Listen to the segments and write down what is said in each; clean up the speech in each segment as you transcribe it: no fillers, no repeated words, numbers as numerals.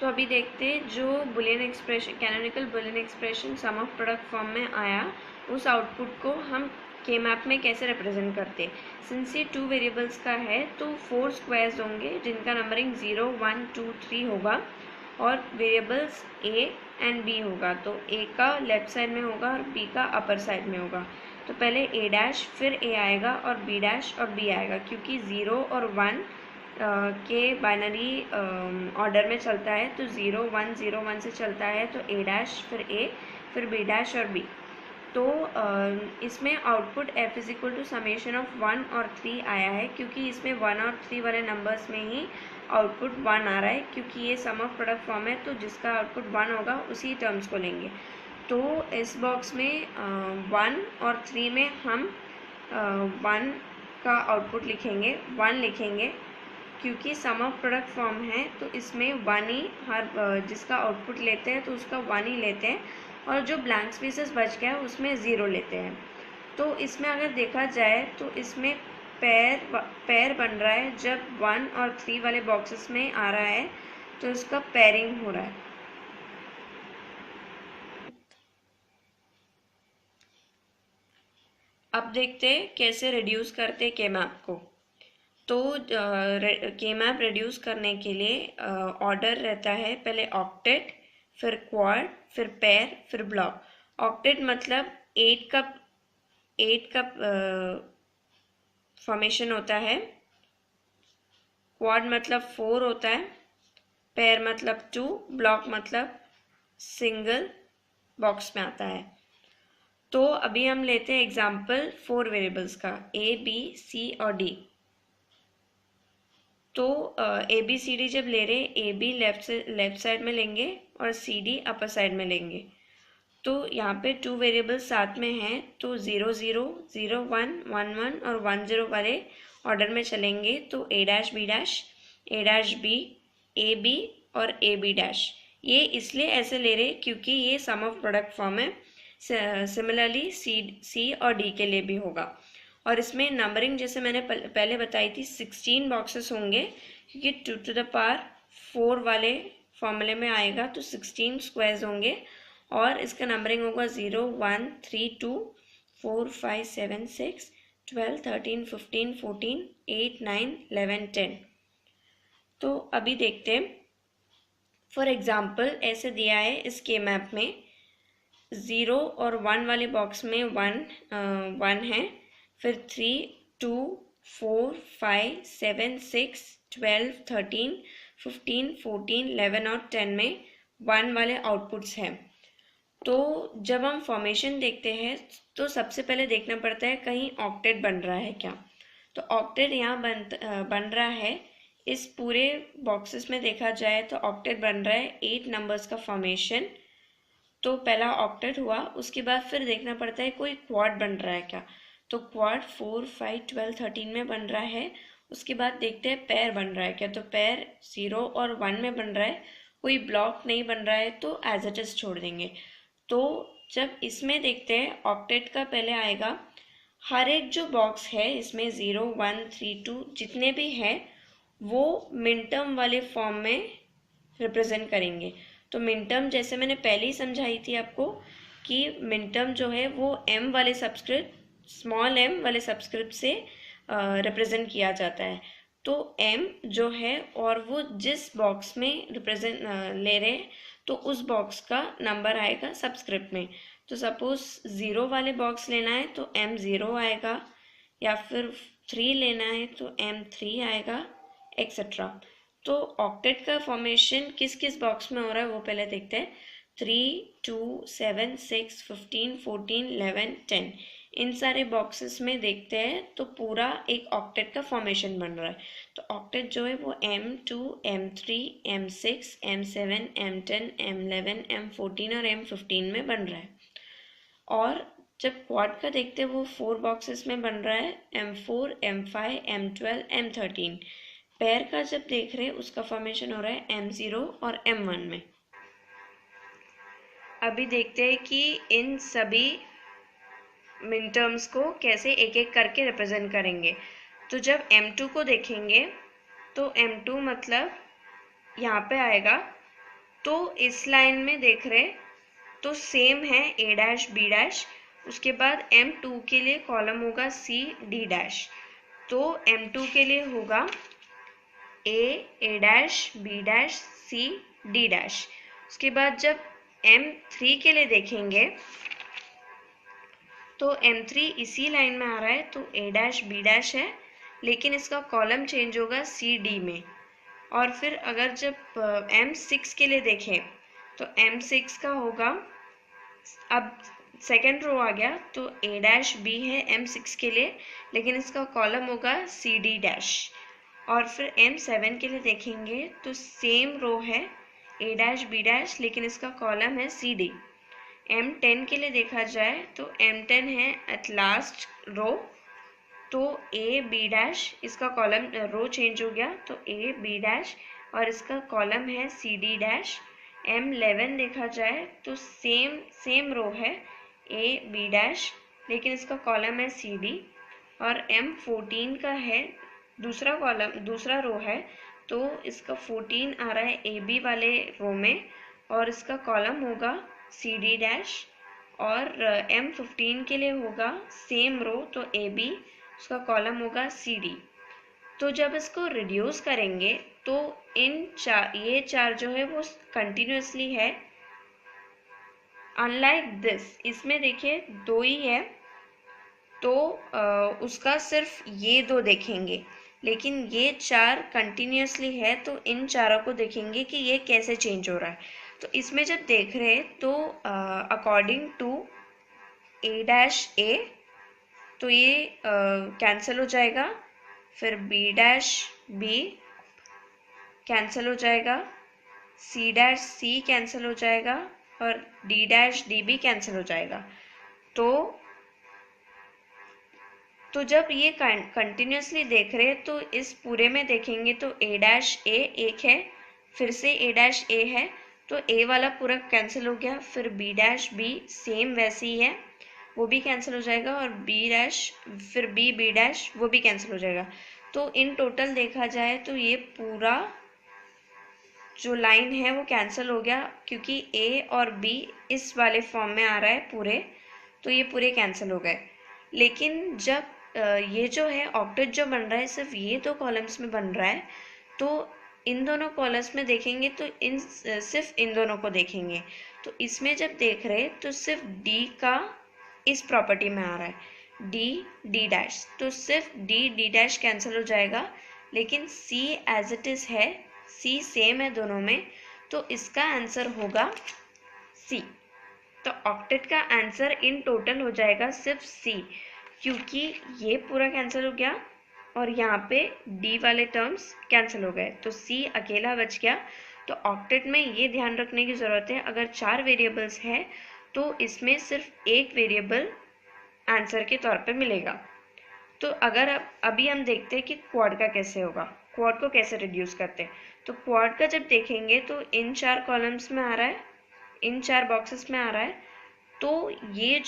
तो अभी देखते हैं जो boolean expression, canonical boolean expression sum of product form में आया, उस आउटपुट को हम के मैप में कैसे रिप्रेजेंट करते। सिंस ये 2 वेरिएबल्स का है तो 4 स्क्वायर्स होंगे जिनका नंबरिंग 0, 1, 2, 3 होगा और वेरिएबल्स ए एंड बी होगा। तो ए का लेफ्ट साइड में होगा और बी का अपर साइड में होगा। तो पहले ए डैश, फिर ए आएगा और बी डैश और बी आएगा, क्योंकि 0 और 1 के बाइनरी ऑर्डर में चलता है। तो 0, 1, 0, 1 से चलता है, तो ए डैश, फिर बी डैश और बी। तो इसमें output f is equal to summation of 1 और 3 आया है, क्योंकि इसमें 1 और 3 वाले नंबर्स में ही आउटपुट 1 आ रहा है, क्योंकि ये सम ऑफ प्रोडक्ट फॉर्म है। तो जिसका आउटपुट 1 होगा उसी टर्म्स को लेंगे। तो इस बॉक्स में 1 और 3 में हम 1 का आउटपुट लिखेंगे, 1 लिखेंगे, क्योंकि सम ऑफ प्रोडक्ट फॉर्म है। तो इसमें 1 ही हर जिसका आउटपुट लेते हैं तो उसका 1 ही लेते हैं, और जो ब्लैंक स्पेसेस बच गया उसमें 0 लेते हैं। तो इसमें अगर देखा जाए तो इसमें पैर बन रहा है। जब 1 और 3 वाले बॉक्सेस में आ रहा है तो इसका पेयरिंग हो रहा है। अब देखते हैं कैसे रिड्यूस करते के मैप को। तो के मैप रिड्यूस करने के लिए ऑर्डर रहता है, पहले ऑक्टेट, फिर क्वाड, फिर पेयर, फिर ब्लॉक। ऑक्टेट मतलब 8 का फॉर्मेशन होता है, क्वाड मतलब 4 होता है, पेयर मतलब 2, ब्लॉक मतलब सिंगल बॉक्स में आता है। तो अभी हम लेते हैं एग्जाम्पल 4 वेरिएबल्स का, ए, बी, सी और डी। तो ए बी सी डी जब ले रहे, ए बी लेफ्ट साइड में लेंगे और सी डी अपर साइड में लेंगे। तो यहाँ पे 2 वेरिएबल्स साथ में हैं, तो 0, 0, 0, 1, 1, 1 और 1, 0 वाले ऑर्डर में चलेंगे। तो A dash B dash, A dash B, A B और ए बी डैश। ये इसलिए ऐसे ले रहे क्योंकि ये सम ऑफ प्रोडक्ट फॉर्म है। सिमिलरली सी और डी के लिए भी होगा। और इसमें नंबरिंग जैसे मैंने पहले बताई थी 16 बॉक्सेस होंगे, क्योंकि 2 टू द पावर 4 वाले फॉर्मूले में आएगा, तो 16 स्क्वायर्स होंगे और इसका नंबरिंग होगा 0, 1, 3, 2, 4, 5, 7, 6, 12, 13, 15, 14, 8, 9, 11, 10। तो अभी देखते हैं। फॉर एग्जाम्पल ऐसे दिया है इस के मैप में, 0 और 1 वाले बॉक्स में 1 है, फिर 3, 2, 4, 5, 7, 6, 12, 13, 15, 14, 11 और 10 में 1 वाले आउटपुट्स हैं। तो जब हम फॉर्मेशन देखते हैं तो सबसे पहले देखना पड़ता है कहीं ऑक्टेट बन रहा है क्या। तो ऑक्टेट यहाँ बन रहा है। इस पूरे बॉक्सेस में देखा जाए तो ऑक्टेट बन रहा है, 8 नंबर्स का फॉर्मेशन। तो पहला ऑक्टेट हुआ, उसके बाद फिर देखना पड़ता है कोई क्वाड बन रहा है क्या। तो क्वाड 4, 5, 12, 13 में बन रहा है। उसके बाद देखते हैं पेयर बन रहा है क्या। तो पेयर 0 और 1 में बन रहा है, कोई ब्लॉक नहीं बन रहा है, तो एज इट इज छोड़ देंगे। तो जब इसमें देखते हैं ऑक्टेट का पहले आएगा, हर एक जो बॉक्स है इसमें 0, 1, 3, 2 जितने भी हैं वो मिनटर्म वाले फॉर्म में रिप्रेजेंट करेंगे। तो मिनटर्म जैसे मैंने पहले ही समझाई थी आपको कि मिनटर्म जो है वो m वाले सब्सक्रिप्ट, स्मॉल m वाले सब्सक्रिप्ट से रिप्रेजेंट किया जाता है। तो m जो है और वो जिस बॉक्स में रिप्रेजेंट ले रहे हैं तो उस बॉक्स का नंबर आएगा सब्सक्रिप्ट में। तो सपोज 0 वाले बॉक्स लेना है तो m0 आएगा, या फिर 3 लेना है तो m3 आएगा, एक्सेट्रा। तो ऑक्टेट का फॉर्मेशन किस किस बॉक्स में हो रहा है वो पहले देखते हैं। 3, 2, 7, 6, 15, 14, 11, 10 इन सारे बॉक्सेस में देखते हैं तो पूरा एक ऑक्टेट का फॉर्मेशन बन रहा है। तो ऑक्टेट जो है वो M2, M3, M6, M7, M10, M11, M14 और M15 में बन रहा है। और जब क्वाड का देखते हैं वो 4 बॉक्सेस में बन रहा है, M4, M5, M12, M13। Pair का जब देख रहे हैं उसका फॉर्मेशन हो रहा है M0 और M1 में। अभी देखते हैं कि इन सभी मिनटर्म्स को कैसे एक एक करके रिप्रेजेंट करेंगे। तो जब M2 को देखेंगे तो M2 मतलब यहाँ पे आएगा तो इस लाइन में देख रहे तो सेम है ए डैश बी डैश, उसके बाद M2 के लिए कॉलम होगा C D डैश, तो M2 के लिए होगा A dash B dash C D dash. उसके बाद जब M3 के लिए देखेंगे तो M3 इसी लाइन में आ रहा है, तो ए डैश बी डैश है, लेकिन इसका कॉलम चेंज होगा C D में। और फिर अगर जब M6 के लिए देखें तो M6 का होगा, अब सेकेंड रो आ गया, तो ए डैश बी है M6 के लिए, लेकिन इसका कॉलम होगा C D डैश। और फिर M7 के लिए देखेंगे तो सेम रो है ए डैश बी डैश, लेकिन इसका कॉलम है C D। M10 के लिए देखा जाए तो M10 है एट लास्ट रो, तो ए बी डैश, इसका कॉलम रो चेंज हो गया, तो ए बी डैश और इसका कॉलम है C D डैश। M11 देखा जाए तो सेम रो है ए बी डैश, लेकिन इसका कॉलम है C D। और M14 का है दूसरा कॉलम, दूसरा रो है, तो इसका 14 आ रहा है ए बी वाले रो में, और इसका कॉलम होगा C D डैश। और M15 के लिए होगा सेम रो, तो ए बी, उसका कॉलम होगा C D। तो जब इसको रिड्यूस करेंगे तो ये चार जो है वो कंटिन्यूसली है, अनलाइक दिस, इसमें देखिए दो ही है, तो उसका सिर्फ ये दो देखेंगे, लेकिन ये चार कंटिन्यूसली है, तो इन चारों को देखेंगे कि ये कैसे चेंज हो रहा है। तो इसमें जब देख रहे हैं तो अकॉर्डिंग टू ए डैश ए, तो ये कैंसिल हो जाएगा, फिर बी डैश बी कैंसिल हो जाएगा, सी डैश सी कैंसिल हो जाएगा, और डी डैश डी भी कैंसिल हो जाएगा। तो जब ये कंटिन्यूसली देख रहे हैं तो इस पूरे में देखेंगे तो ए डैश ए एक है, फिर से ए डैश ए है, तो ए वाला पूरा कैंसिल हो गया, फिर बी डैश बी सेम वैसे ही है, वो भी कैंसिल हो जाएगा, और बी डैश फिर बी बी डैश वो भी कैंसिल हो जाएगा। तो इन टोटल देखा जाए तो ये पूरा जो लाइन है वो कैंसिल हो गया, क्योंकि ए और बी इस वाले फॉर्म में आ रहा है पूरे, तो ये पूरे कैंसिल हो गए। लेकिन जब ये जो है ऑक्टेट जो बन रहा है सिर्फ ये दो कॉलम्स में बन रहा है, तो इन दोनों कॉलम्स में देखेंगे तो सिर्फ इन दोनों को देखेंगे, तो इसमें जब देख रहे तो सिर्फ डी का इस प्रॉपर्टी में आ रहा है डी डी डैश, तो सिर्फ डी डी डैश कैंसिल हो जाएगा, लेकिन सी एज इट इज़ है, सी सेम है दोनों में, तो इसका आंसर होगा सी। तो ऑक्टेट का आंसर इन टोटल हो जाएगा सिर्फ सी, क्योंकि ये पूरा कैंसिल हो गया और यहाँ पे डी वाले टर्म्स कैंसिल हो गए, तो सी अकेला बच गया। तो ऑक्टेट में ये ध्यान रखने की ज़रूरत है, अगर 4 वेरिएबल्स है तो इसमें सिर्फ एक वेरिएबल आंसर के तौर पे मिलेगा। तो अगर अभी हम देखते हैं कि क्वाड का कैसे होगा, क्वाड को कैसे रिड्यूस करते हैं। तो क्वाड का जब देखेंगे तो इन 4 कॉलम्स में आ रहा है, इन 4 बॉक्सेस में आ रहा है, तो ये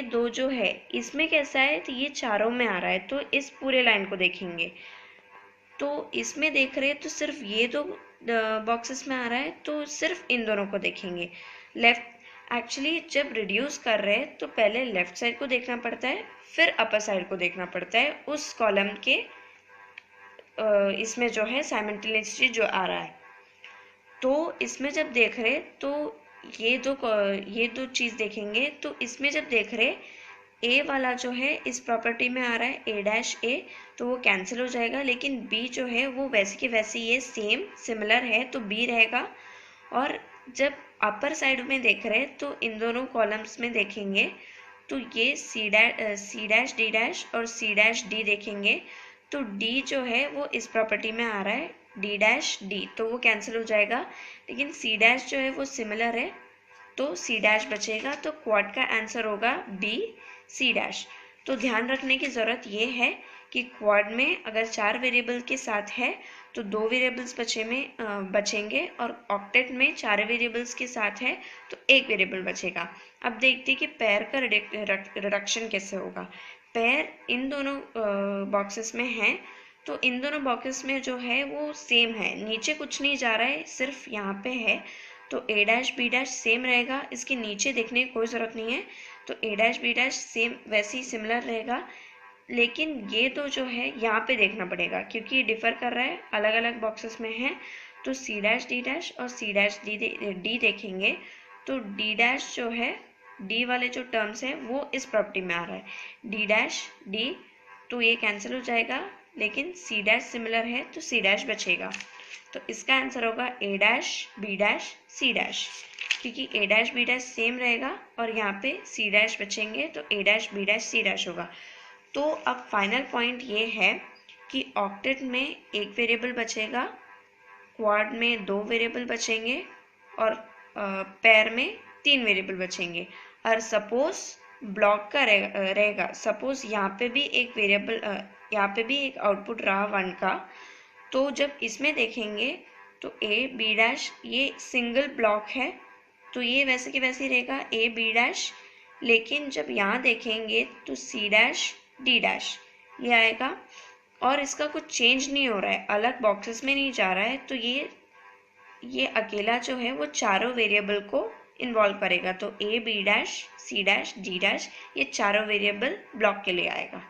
दो जो है इसमें कैसा है, तो ये चारों में आ रहा है, तो इस पूरे लाइन को देखेंगे, तो इसमें देख रहे हैं तो सिर्फ ये दो बॉक्सेस में आ रहा है, तो सिर्फ इन दोनों को देखेंगे। लेफ्ट एक्चुअली जब रिड्यूस कर रहे हैं तो पहले लेफ्ट साइड को देखना पड़ता है, फिर अपर साइड को देखना पड़ता है उस कॉलम के इसमें जो है साइमल्टेनियसली जो आ रहा है। तो इसमें जब देख रहे तो ये दो चीज़ देखेंगे, तो इसमें जब देख रहे ए वाला जो है इस प्रॉपर्टी में आ रहा है ए डैश ए, तो वो कैंसिल हो जाएगा, लेकिन बी जो है वो वैसे की वैसे ये सेम सिमिलर है, तो बी रहेगा। और जब अपर साइड में देख रहे हैं तो इन दोनों कॉलम्स में देखेंगे तो ये सी डैश डी डैश और सी डैश डी देखेंगे, तो डी जो है वो इस प्रॉपर्टी में आ रहा है डी डैश डी, तो वो कैंसिल हो जाएगा, लेकिन सी डैश जो है वो सिमिलर है, तो सी डैश बचेगा। तो क्वाड का आंसर होगा बी सी डैश। तो ध्यान रखने की ज़रूरत ये है कि क्वाड में अगर 4 वेरिएबल के साथ है तो 2 वेरिएबल्स बचेंगे, और ऑक्टेट में 4 वेरिएबल्स के साथ है तो 1 वेरिएबल बचेगा। अब देखते हैं कि पेयर का रिडक्शन कैसे होगा। पेयर इन दोनों बॉक्सेस में है, तो इन दोनों बॉक्सेस में जो है वो सेम है, नीचे कुछ नहीं जा रहा है, सिर्फ यहाँ पे है, तो A dash B dash same रहेगा, इसके नीचे देखने की कोई ज़रूरत नहीं है। तो A dash B dash same वैसे ही सिमिलर रहेगा, लेकिन ये तो जो है यहाँ पे देखना पड़ेगा क्योंकि डिफ़र कर रहा है, अलग अलग बॉक्सेस में है। तो सी डैश डी डैश और सी डैश डी देखेंगे तो डी डैश जो है, डी वाले जो टर्म्स हैं वो इस प्रॉपर्टी में आ रहा है, डी डैश डी, तो ये कैंसिल हो जाएगा, लेकिन सी डैश सिमिलर है तो सी डैश बचेगा। तो इसका आंसर होगा A dash B dash C dash, क्योंकि A dash B dash same रहेगा और यहाँ पे सी डैश बचेंगे तो A dash B dash C dash होगा। तो अब फाइनल पॉइंट ये है कि ऑक्टेट में एक वेरिएबल बचेगा, क्वाड में 2 वेरिएबल बचेंगे और पेयर में 3 वेरिएबल बचेंगे। और सपोज ब्लॉक का रहेगा, सपोज यहाँ पे भी एक वेरिएबल, यहाँ पे भी एक आउटपुट रहा 1 का, तो जब इसमें देखेंगे तो ए बी डैश ये सिंगल ब्लॉक है तो ये वैसे कि वैसे ही रहेगा ए बी डैश, लेकिन जब यहाँ देखेंगे तो सी डैश डी डैश ये आएगा और इसका कुछ चेंज नहीं हो रहा है, अलग बॉक्सेस में नहीं जा रहा है। तो ये अकेला जो है वो चारों वेरिएबल को इन्वॉल्व करेगा। तो A B dash C dash D dash ये चारों वेरिएबल ब्लॉक के लिए आएगा।